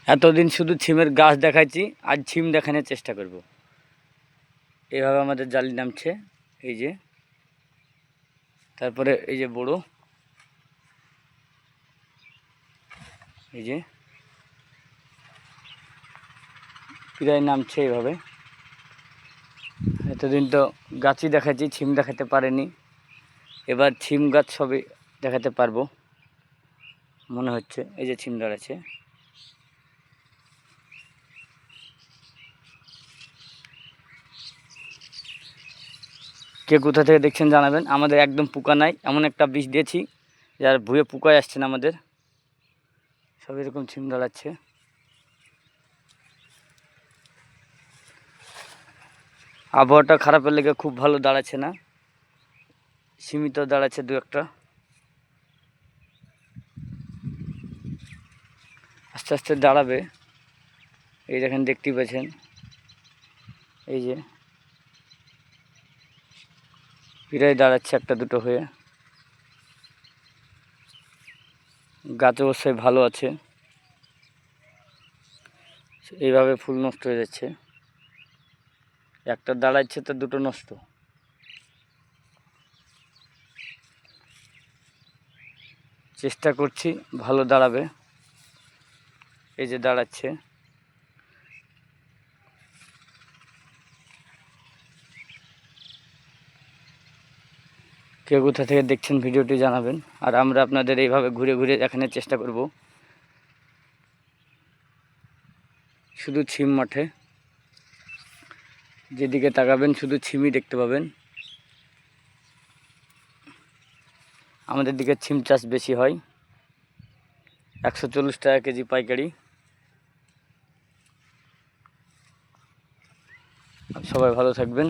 এতদিন শুধু ছিমের গাছ দেখাচ্ছি, আজ ছিম দেখানোর চেষ্টা করব। এইভাবে আমাদের জালি নামছে, এই যে, তারপরে এই যে বড়, এই যে প্রায় নামছে এইভাবে। এতদিন তো গাছই দেখাচ্ছি, ছিম দেখাতে পারেনি, এবার ছিম গাছ সবই দেখাতে পারবো মনে হচ্ছে। এই যে ছিম দাঁড়াচ্ছে। কে কোথা থেকে দেখছেন জানাবেন। আমাদের একদম পোকা নাই, এমন একটা বিষ দিয়েছি যার ভুঁয়ে পোকায় আসছে না আমাদের। সব এরকম ছিম দাঁড়াচ্ছে। আবহাওয়াটা খারাপের লেগে খুব ভালো দাঁড়াচ্ছে না, সীমিত দাঁড়াচ্ছে দু একটা। আস্তে আস্তে দাঁড়াবে। এই দেখেন, দেখতেই পাচ্ছেন, এই যে প্রায় দাঁড়াচ্ছে একটা দুটো হয়ে। গাছ অবশ্যই ভালো আছে। এইভাবে ফুল নষ্ট হয়ে যাচ্ছে, একটা দাঁড়াচ্ছে তো দুটো নষ্ট। চেষ্টা করছি ভালো দাঁড়াবে। এই যে দাঁড়াচ্ছে। কে কোথা থেকে দেখছেন ভিডিওটি জানাবেন। আর আমরা আপনাদের এইভাবে ঘুরে ঘুরে দেখানোর চেষ্টা করব। শুধু ছিম মাঠে, যেদিকে তাকাবেন শুধু ছিমই দেখতে পাবেন। আমাদের দিকে ছিম চাষ বেশি হয়, 140 টাকা কেজি পাইকারি। সবাই ভালো থাকবেন।